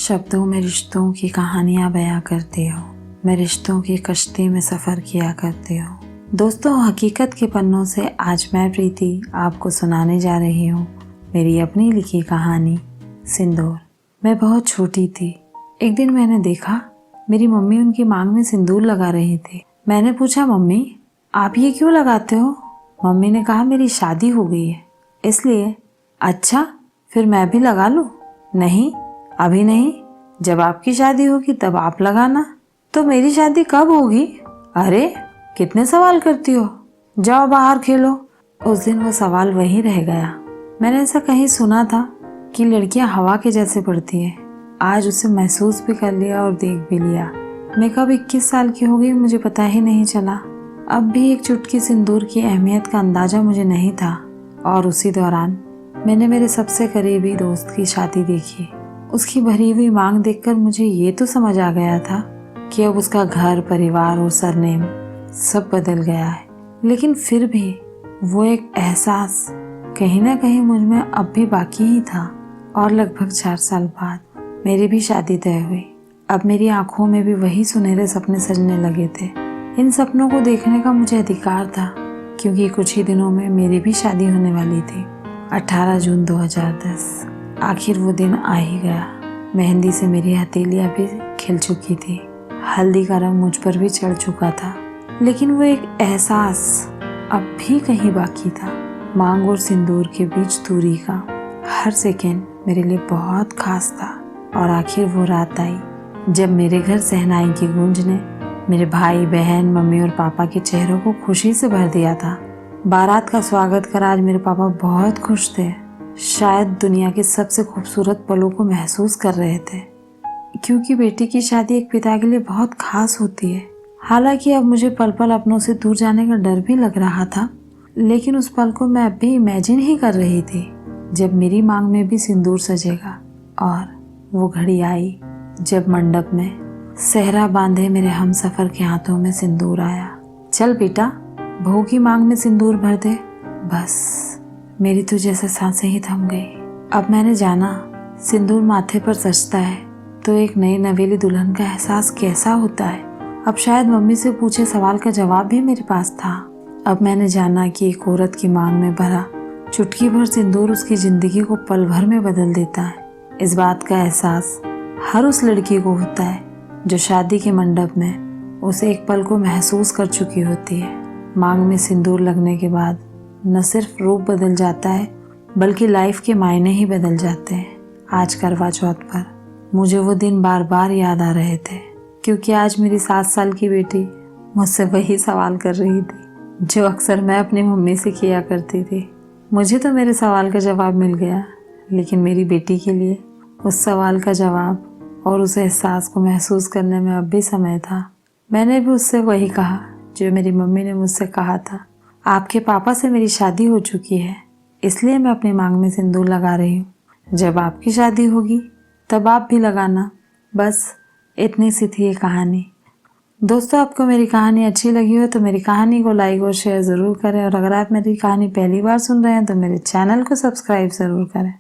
शब्दों में रिश्तों की कहानियाँ बयां करती हो, मैं रिश्तों की कश्ती में सफ़र किया करती हूँ। दोस्तों, हकीकत के पन्नों से आज मैं प्रीति आपको सुनाने जा रही हूँ मेरी अपनी लिखी कहानी सिंदूर। मैं बहुत छोटी थी। एक दिन मैंने देखा मेरी मम्मी उनकी मांग में सिंदूर लगा रही थी। मैंने पूछा, मम्मी आप ये क्यों लगाते हो? मम्मी ने कहा, मेरी शादी हो गई है इसलिए। अच्छा, फिर मैं भी लगा लूँ? नहीं, अभी नहीं, जब आपकी शादी होगी तब आप लगाना। तो मेरी शादी कब होगी? अरे कितने सवाल करती हो, जाओ बाहर खेलो। उस दिन वो सवाल वहीं रह गया। मैंने ऐसा कहीं सुना था कि लड़कियां हवा के जैसे पड़ती है। आज उसे महसूस भी कर लिया और देख भी लिया। मैं कब 21 साल की हो गई मुझे पता ही नहीं चला। अब भी एक चुटकी सिंदूर की अहमियत का अंदाजा मुझे नहीं था। और उसी दौरान मैंने मेरे सबसे करीबी दोस्त की शादी देखी। उसकी भरी हुई मांग देखकर मुझे ये तो समझ आ गया था कि अब उसका घर, परिवार और सरनेम सब बदल गया है। लेकिन फिर भी वो एक एहसास कहीं ना कहीं मुझ में अब भी बाकी ही था। और लगभग 4 साल बाद मेरी भी शादी तय हुई। अब मेरी आंखों में भी वही सुनहरे सपने सजने लगे थे। इन सपनों को देखने का मुझे अधिकार था क्योंकि कुछ ही दिनों में मेरी भी शादी होने वाली थी। 18 जून 2010। आखिर वो दिन आ ही गया। मेहंदी से मेरी हथेलियां भी खिल चुकी थी, हल्दी का रंग मुझ पर भी चढ़ चुका था। लेकिन वो एक एहसास अब भी कहीं बाकी था। मांग और सिंदूर के बीच दूरी का हर सेकेंड मेरे लिए बहुत खास था। और आखिर वो रात आई जब मेरे घर शहनाई की गूंज ने मेरे भाई, बहन, मम्मी और पापा के चेहरों को खुशी से भर दिया था। बारात का स्वागत कर आज मेरे पापा बहुत खुश थे। शायद दुनिया के सबसे खूबसूरत पलों को महसूस कर रहे थे, क्योंकि बेटी की शादी एक पिता के लिए बहुत खास होती है। हालांकि अब मुझे पल पल अपनों से दूर जाने का डर भी लग रहा था, लेकिन उस पल को मैं अब भी इमेजिन ही कर रही थी जब मेरी मांग में भी सिंदूर सजेगा। और वो घड़ी आई जब मंडप में सेहरा बांधे मेरे हमसफर के हाथों में सिंदूर आया। चल बेटा, बहू की मांग में सिंदूर भर दे। बस मेरी तो जैसे सांसें ही थम गई। अब मैंने जाना सिंदूर माथे पर सजता है तो एक नई नवेली दुल्हन का एहसास कैसा होता है। अब शायद मम्मी से पूछे सवाल का जवाब भी मेरे पास था। अब मैंने जाना कि एक औरत की मांग में भरा चुटकी भर सिंदूर उसकी जिंदगी को पल भर में बदल देता है। इस बात का एहसास हर उस लड़की को होता है जो शादी के मंडप में उसे एक पल को महसूस कर चुकी होती है। मांग में सिंदूर लगने के बाद न सिर्फ रूप बदल जाता है बल्कि लाइफ के मायने ही बदल जाते हैं। आज करवा चौथ पर मुझे वो दिन बार बार याद आ रहे थे, क्योंकि आज मेरी 7 साल की बेटी मुझसे वही सवाल कर रही थी जो अक्सर मैं अपनी मम्मी से किया करती थी। मुझे तो मेरे सवाल का जवाब मिल गया, लेकिन मेरी बेटी के लिए उस सवाल का जवाब और उस एहसास को महसूस करने में अब भी समय था। मैंने भी उससे वही कहा जो मेरी मम्मी ने मुझसे कहा था, आपके पापा से मेरी शादी हो चुकी है इसलिए मैं अपनी मांग में सिंदूर लगा रही हूँ। जब आपकी शादी होगी तब आप भी लगाना। बस इतनी सी थी ये कहानी। दोस्तों, आपको मेरी कहानी अच्छी लगी हो तो मेरी कहानी को लाइक और शेयर ज़रूर करें। और अगर आप मेरी कहानी पहली बार सुन रहे हैं तो मेरे चैनल को सब्सक्राइब ज़रूर करें।